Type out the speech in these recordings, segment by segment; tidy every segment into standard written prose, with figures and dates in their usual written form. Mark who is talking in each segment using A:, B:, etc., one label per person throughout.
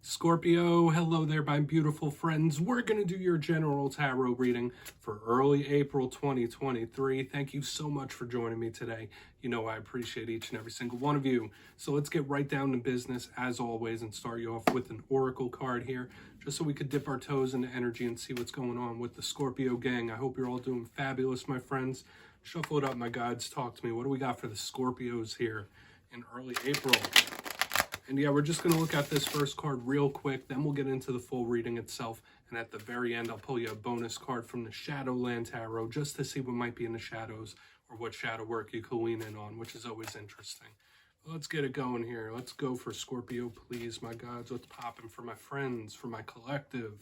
A: Scorpio, hello there, my beautiful friends. We're going to do your general tarot reading for early April 2023. Thank you so much for joining me today. You know I appreciate each and every single one of you. So let's get right down to business as always and start you off with an oracle card here, just so we could dip our toes into energy and see what's going on with the Scorpio gang. I hope you're all doing fabulous, my friends. Shuffle it up, my guides. Talk to me. What do we got for the Scorpios here in early April? And yeah, we're just going to look at this first card real quick, then we'll get into the full reading itself. And at the very end, I'll pull you a bonus card from the Shadowland Tarot just to see what might be in the shadows or what shadow work you can lean in on, which is always interesting. Let's get it going here. Let's go for Scorpio, please, my gods. What's popping for my friends, for my collective?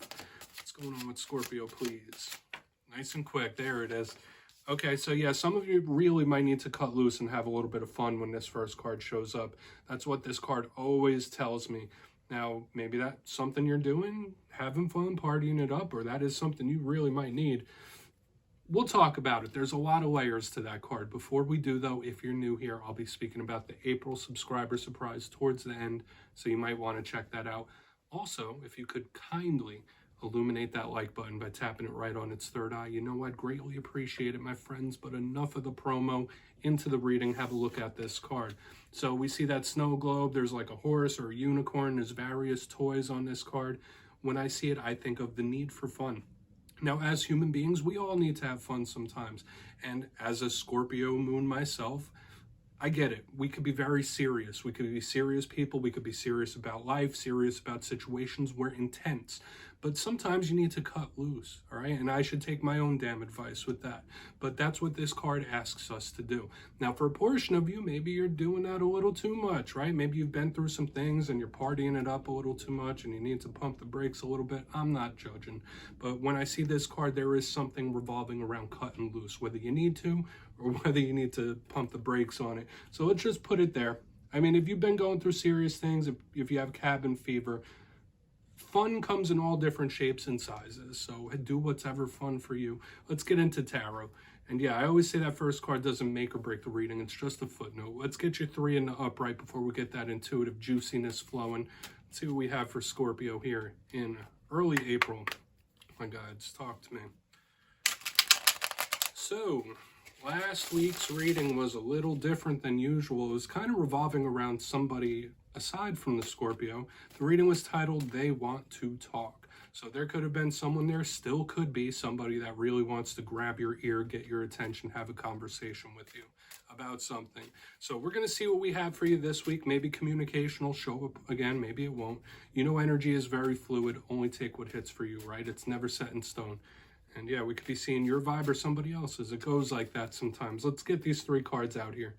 A: What's going on with Scorpio, please? Nice and quick. There it is. Okay, so yeah, some of you really might need to cut loose and have a little bit of fun when this first card shows up. That's what this card always tells me. Now, maybe that's something you're doing, having fun, partying it up, or that is something you really might need. We'll talk about it. There's a lot of layers to that card. Before we do, though, if you're new here, I'll be speaking about the April subscriber surprise towards the end, so you might want to check that out. Also, if you could kindly illuminate that like button by tapping it right on its third eye. You know, I'd greatly appreciate it, my friends, but enough of the promo. Into the reading. Have a look at this card. So we see that snow globe. There's like a horse or a unicorn. There's various toys on this card. When I see it, I think of the need for fun. Now, as human beings, we all need to have fun sometimes. And as a Scorpio moon myself, I get it. We could be very serious. We could be serious people. We could be serious about life, serious about situations. We're intense. But sometimes you need to cut loose, all right? And I should take my own damn advice with that. But that's what this card asks us to do. Now, for a portion of you, maybe you're doing that a little too much, right? Maybe you've been through some things and you're partying it up a little too much and you need to pump the brakes a little bit. I'm not judging. But when I see this card, there is something revolving around cutting loose, whether you need to or whether you need to pump the brakes on it. So let's just put it there. I mean, if you've been going through serious things, if you have cabin fever, fun comes in all different shapes and sizes. So do what's ever fun for you. Let's get into tarot. And yeah, I always say that first card doesn't make or break the reading. It's just a footnote. Let's get your 3 in the upright before we get that intuitive juiciness flowing. Let's see what we have for Scorpio here in early April. My guides, talk to me. So, last week's reading was a little different than usual. It was kind of revolving around somebody aside from the Scorpio. The reading was titled, They Want to Talk. So there could have been someone there, still could be somebody that really wants to grab your ear, get your attention, have a conversation with you about something. So we're going to see what we have for you this week. Maybe communication will show up again, maybe it won't. You know, energy is very fluid. Only take what hits for you, right? It's never set in stone. And yeah, we could be seeing your vibe or somebody else's. It goes like that sometimes. Let's get these 3 cards out here.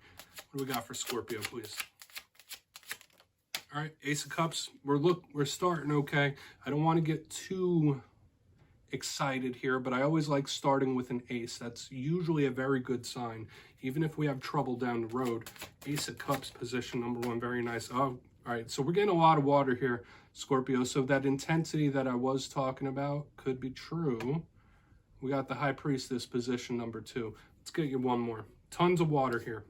A: What do we got for Scorpio, please? All right, Ace of Cups. We're starting okay. I don't want to get too excited here, but I always like starting with an ace. That's usually a very good sign, even if we have trouble down the road. Ace of Cups, position number 1, very nice. Oh, all right, so we're getting a lot of water here, Scorpio. So that intensity that I was talking about could be true. We got the High Priestess, position number 2. Let's get you one more. Tons of water here,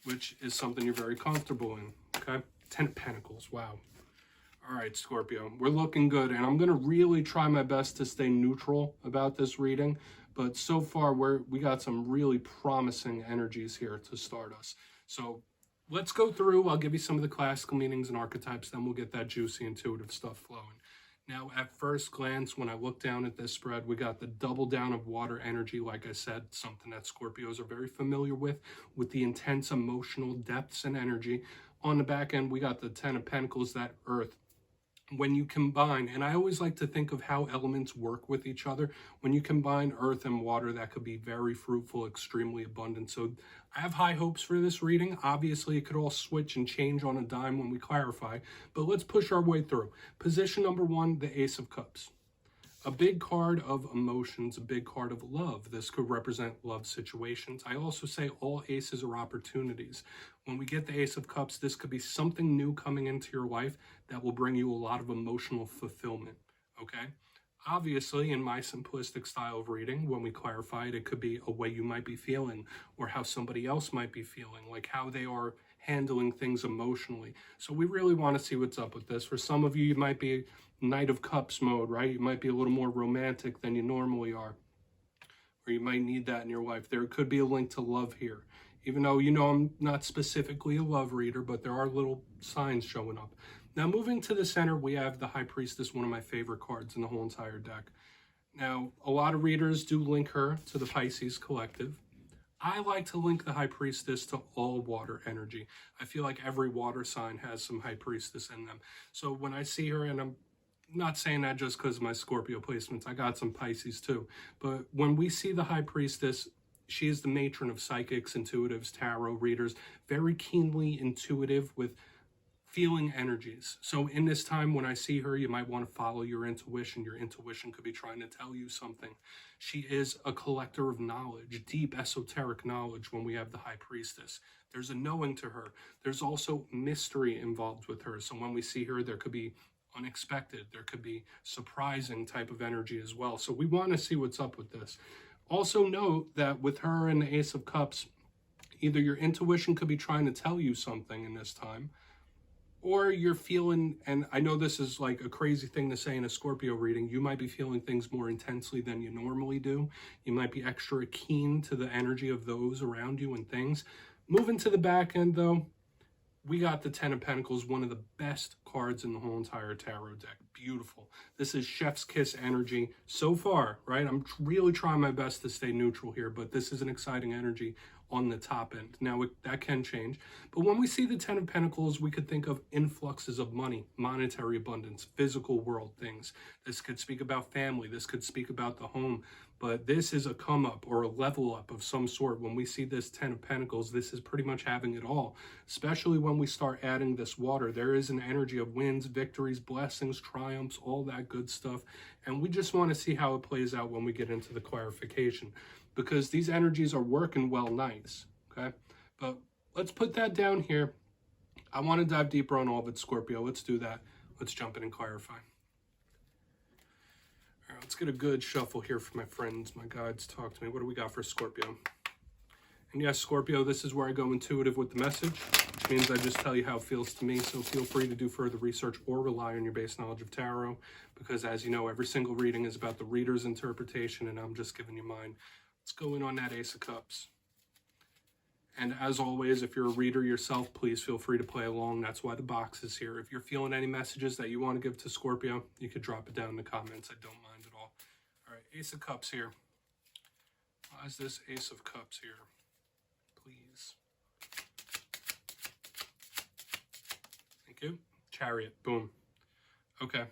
A: which is something you're very comfortable in, okay? 10 of Pentacles, wow. All right, Scorpio, we're looking good, and I'm going to really try my best to stay neutral about this reading, but so far we got some really promising energies here to start us. So let's go through. I'll give you some of the classical meanings and archetypes, then we'll get that juicy, intuitive stuff flowing. Now, at first glance, when I look down at this spread, we got the double down of water energy, like I said, something that Scorpios are very familiar with the intense emotional depths and energy. On the back end, we got the 10 of Pentacles, that earth. When you combine, and I always like to think of how elements work with each other. When you combine earth and water, that could be very fruitful, extremely abundant. So I have high hopes for this reading. Obviously, it could all switch and change on a dime when we clarify, but let's push our way through. Position number 1, the Ace of Cups. A big card of emotions, a big card of love. This could represent love situations. I also say all aces are opportunities. When we get the Ace of Cups, this could be something new coming into your life that will bring you a lot of emotional fulfillment, okay? Obviously, in my simplistic style of reading, when we clarify it, it could be a way you might be feeling or how somebody else might be feeling, like how they are handling things emotionally. So we really want to see what's up with this. For some of you, you might be Knight of Cups mode, right? You might be a little more romantic than you normally are, or you might need that in your life. There could be a link to love here. Even though, I'm not specifically a love reader, but there are little signs showing up. Now, moving to the center, we have the High Priestess, one of my favorite cards in the whole entire deck. Now, a lot of readers do link her to the Pisces collective. I like to link the High Priestess to all water energy. I feel like every water sign has some High Priestess in them. So when I see her, and I'm not saying that just because of my Scorpio placements, I got some Pisces too, but when we see the High Priestess, she is the matron of psychics, intuitives, tarot readers, very keenly intuitive with feeling energies. So in this time, when I see her, you might want to follow your intuition. Your intuition could be trying to tell you something. She is a collector of knowledge, deep esoteric knowledge when we have the High Priestess. There's a knowing to her. There's also mystery involved with her. So when we see her, there could be unexpected, there could be surprising type of energy as well. So we want to see what's up with this. Also note that with her and the Ace of Cups, either your intuition could be trying to tell you something in this time, or you're feeling, and I know this is like a crazy thing to say in a Scorpio reading, you might be feeling things more intensely than you normally do. You might be extra keen to the energy of those around you and things. Moving to the back end though, we got the Ten of Pentacles, one of the best cards in the whole entire tarot deck. Beautiful. This is chef's kiss energy so far, right? I'm really trying my best to stay neutral here, but this is an exciting energy on the top end. Now, that can change. But when we see the Ten of Pentacles, we could think of influxes of money, monetary abundance, physical world things. This could speak about family. This could speak about the home. But this is a come up or a level up of some sort. When we see this Ten of Pentacles, this is pretty much having it all, especially when we start adding this water. There is an energy of wins, victories, blessings, triumphs, all that good stuff. And we just want to see how it plays out when we get into the clarification, because these energies are working well nice, okay? But let's put that down here. I want to dive deeper on all of it, Scorpio. Let's do that. Let's jump in and clarify. All right, let's get a good shuffle here for my friends, my guides. Talk to me. What do we got for Scorpio? And yes, Scorpio, this is where I go intuitive with the message, which means I just tell you how it feels to me. So feel free to do further research or rely on your base knowledge of tarot, because as you know, every single reading is about the reader's interpretation, and I'm just giving you mine. Let's go in on that Ace of Cups. And as always, if you're a reader yourself, please feel free to play along. That's why the box is here. If you're feeling any messages that you want to give to Scorpio, you could drop it down in the comments. I don't mind at all. All right, Ace of Cups here. Why is this Ace of Cups here? Please. Thank you. Chariot. Boom. Okay.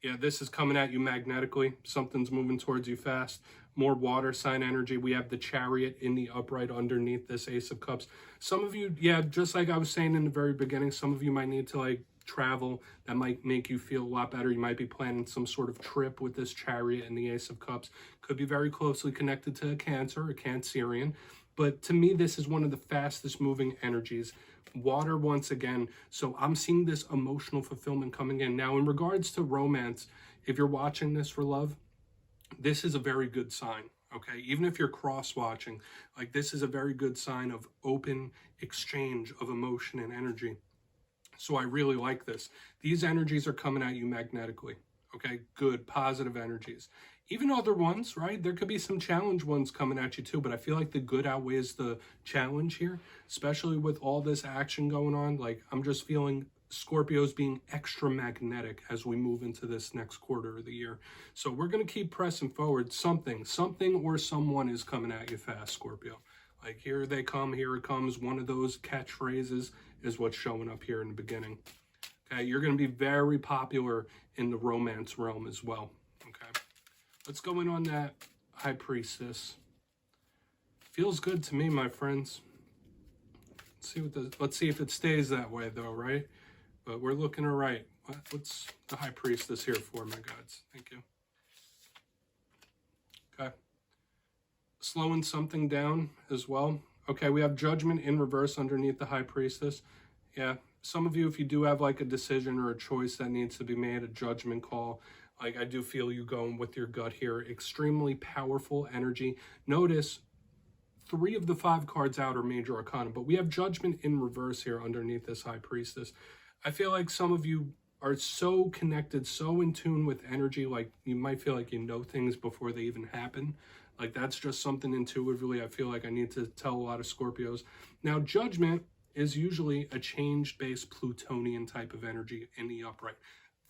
A: Yeah, this is coming at you magnetically. Something's moving towards you fast. More water sign energy. We have the Chariot in the upright underneath this Ace of Cups. Some of you, yeah, just like I was saying in the very beginning, some of you might need to travel. That might make you feel a lot better. You might be planning some sort of trip with this Chariot and the Ace of Cups. Could be very closely connected to a Cancer, a Cancerian. But to me, this is one of the fastest moving energies. Water once again. So I'm seeing this emotional fulfillment coming in. Now, in regards to romance, if you're watching this for love, this is a very good sign, okay? Even if you're cross-watching, this is a very good sign of open exchange of emotion and energy. So I really like this. These energies are coming at you magnetically, okay? Good, positive energies. Even other ones, right? There could be some challenge ones coming at you too, but I feel like the good outweighs the challenge here, especially with all this action going on. I'm just feeling Scorpios being extra magnetic as we move into this next quarter of the year. So we're going to keep pressing forward. Something or someone is coming at you fast, Scorpio. Here they come, here it comes. One of those catchphrases is what's showing up here in the beginning. Okay, you're going to be very popular in the romance realm as well. Okay, let's go in on that High Priestess. Feels good to me, my friends. Let's see if it stays that way though, right? But we're looking all right. What's the High Priestess here for, my gods? Thank you. Okay. Slowing something down as well. Okay, we have Judgment in reverse underneath the High Priestess. Yeah, some of you, if you do have a decision or a choice that needs to be made, a judgment call, I do feel you going with your gut here. Extremely powerful energy. Notice 3 of the 5 cards out are major arcana, but we have Judgment in reverse here underneath this High Priestess. I feel like some of you are so connected, so in tune with energy, like you might feel like you know things before they even happen. Like that's just something intuitively I feel like I need to tell a lot of Scorpios. Now, Judgment is usually a change-based Plutonian type of energy in the upright.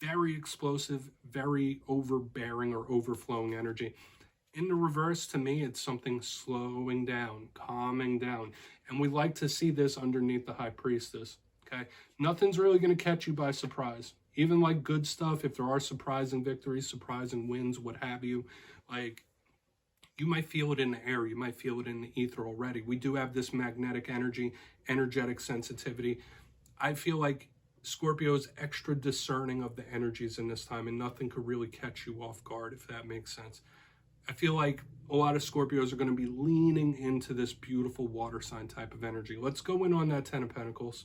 A: Very explosive, very overbearing or overflowing energy. In the reverse, to me, it's something slowing down, calming down. And we like to see this underneath the High Priestess, okay? Nothing's really going to catch you by surprise. Even like good stuff, if there are surprising victories, surprising wins, what have you, like you might feel it in the air, you might feel it in the ether already. We do have this magnetic energy, energetic sensitivity. I feel like Scorpio is extra discerning of the energies in this time, and nothing could really catch you off guard, if that makes sense. I feel like a lot of Scorpios are going to be leaning into this beautiful water sign type of energy. Let's go in on that 10 of Pentacles.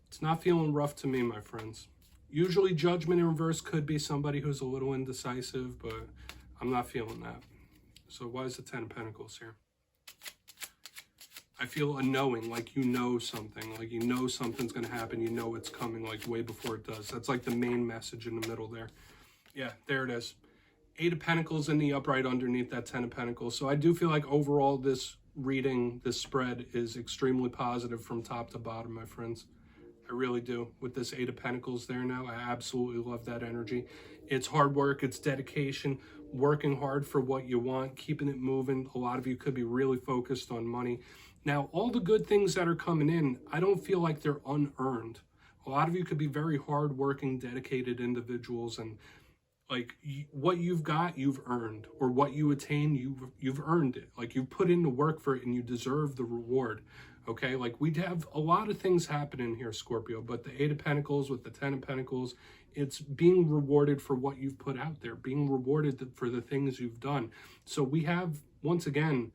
A: It's not feeling rough to me, my friends. Usually Judgment in reverse could be somebody who's a little indecisive, but I'm not feeling that. So why is the 10 of Pentacles here? I feel a knowing, like you know something, like you know something's going to happen, you know it's coming, like way before it does. That's like the main message in the middle there. Yeah, there it is. 8 of Pentacles in the upright underneath that 10 of Pentacles. So I do feel like overall this reading, this spread is extremely positive from top to bottom, my friends. I really do. With this 8 of Pentacles there now, I absolutely love that energy. It's hard work, it's dedication, working hard for what you want, keeping it moving. A lot of you could be really focused on money. Now, all the good things that are coming in, I don't feel like they're unearned. A lot of you could be very hard-working, dedicated individuals, and like what you've got, you've earned, or what you attain, you've earned it. Like you've put in the work for it and you deserve the reward. Okay, like we'd have a lot of things happening here, Scorpio, but the 8 of Pentacles with the 10 of Pentacles, it's being rewarded for what you've put out there, being rewarded for the things you've done. So we have, once again,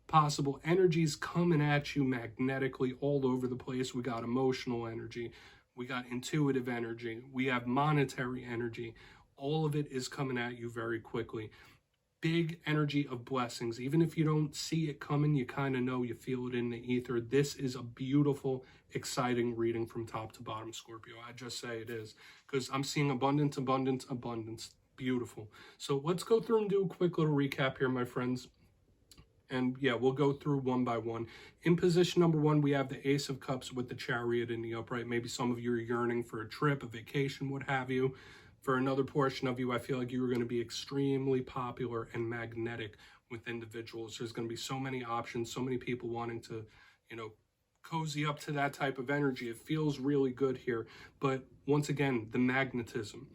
A: possible energies coming at you magnetically all over the place. We got emotional energy, we got intuitive energy, we have monetary energy. All of it is coming at you very quickly. Big energy of blessings. Even if you don't see it coming, you kind of know, you feel it in the ether. This is a beautiful, exciting reading from top to bottom, Scorpio. I just say it is, because I'm seeing abundance, abundance, abundance. Beautiful. So let's go through and do a quick little recap here, my friends. And yeah, we'll go through one by one. In position number 1, we have the Ace of Cups with the Chariot in the upright. Maybe some of you are yearning for a trip, a vacation, what have you. For another portion of you, I feel like you are going to be extremely popular and magnetic with individuals. There's going to be so many options, so many people wanting to, you know, cozy up to that type of energy. It feels really good here. But once again, the magnetism.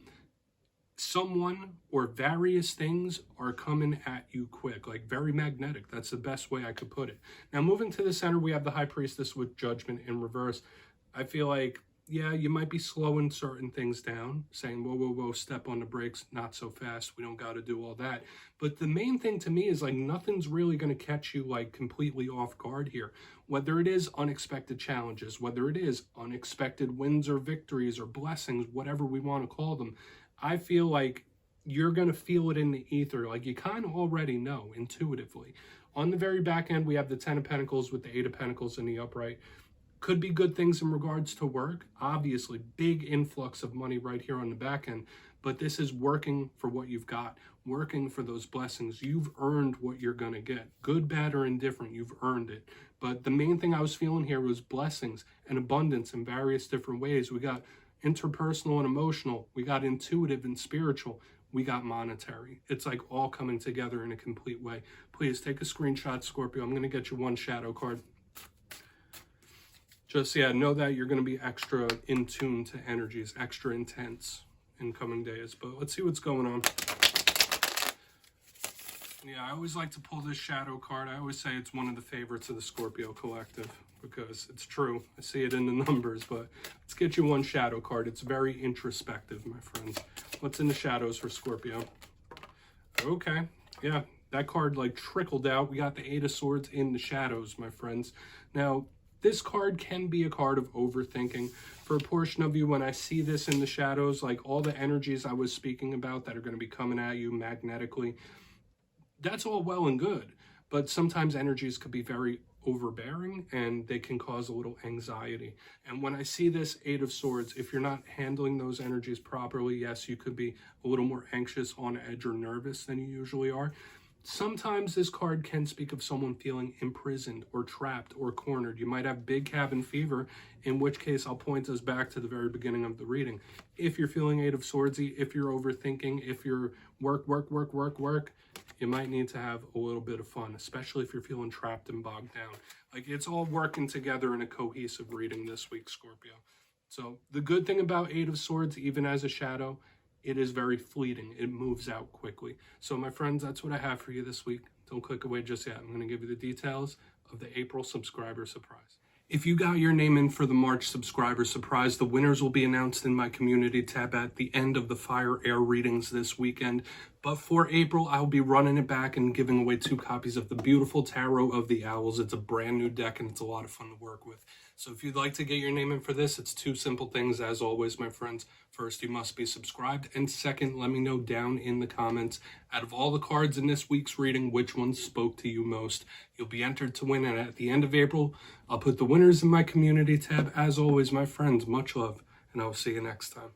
A: Someone or various things are coming at you quick, like very magnetic. That's the best way I could put it. Now, moving to the center, we have the High Priestess with Judgment in reverse. I feel like, yeah, you might be slowing certain things down, saying, whoa, whoa, whoa, step on the brakes, not so fast, we don't got to do all that. But the main thing to me is like nothing's really going to catch you like completely off guard here. Whether it is unexpected challenges, whether it is unexpected wins or victories or blessings, whatever we want to call them, I feel like you're going to feel it in the ether. Like you kind of already know intuitively. On the very back end, we have the 10 of Pentacles with the 8 of Pentacles in the upright. Could be good things in regards to work. Obviously, big influx of money right here on the back end. But this is working for what you've got, working for those blessings. You've earned what you're going to get. Good, bad, or indifferent, you've earned it. But the main thing I was feeling here was blessings and abundance in various different ways. We got interpersonal and emotional. We got intuitive and spiritual. We got monetary. It's like all coming together in a complete way. Please take a screenshot, Scorpio. I'm going to get you one shadow card. Just, yeah, know that you're going to be extra in tune to energies, extra intense in coming days. But let's see what's going on. Yeah, I always like to pull this shadow card. I always say it's one of the favorites of the Scorpio collective because it's true. I see it in the numbers, but let's get you one shadow card. It's very introspective, my friends. What's in the shadows for Scorpio? Okay, yeah, that card like trickled out. We got the 8 of Swords in the shadows, my friends. Now, this card can be a card of overthinking. For a portion of you, when I see this in the shadows, like all the energies I was speaking about that are going to be coming at you magnetically, that's all well and good. but sometimes energies could be very overbearing and they can cause a little anxiety. And when I see this Eight of Swords, if you're not handling those energies properly, yes, you could be a little more anxious, on edge, or nervous than you usually are. Sometimes this card can speak of someone feeling imprisoned or trapped or cornered. You might have big cabin fever, in which case I'll point us back to the very beginning of the reading. If you're feeling Eight of Swordsy, if you're overthinking, if you're work, you might need to have a little bit of fun, especially if you're feeling trapped and bogged down. Like, it's all working together in a cohesive reading this week, Scorpio. So the good thing about Eight of Swords, even as a shadow, it is very fleeting. It moves out quickly. So my friends, that's what I have for you this week. Don't click away just yet. I'm going to give you the details of the April subscriber surprise. If you got your name in for the March subscriber surprise, the winners will be announced in my community tab at the end of the Fire Air readings this weekend. But for April, I'll be running it back and giving away 2 copies of the beautiful Tarot of the Owls. It's a brand new deck and it's a lot of fun to work with. So if you'd like to get your name in for this, it's 2 simple things as always, my friends. First, you must be subscribed. And second, let me know down in the comments, out of all the cards in this week's reading, which ones spoke to you most. You'll be entered to win. And at the end of April, I'll put the winners in my community tab. As always, my friends, much love. And I'll see you next time.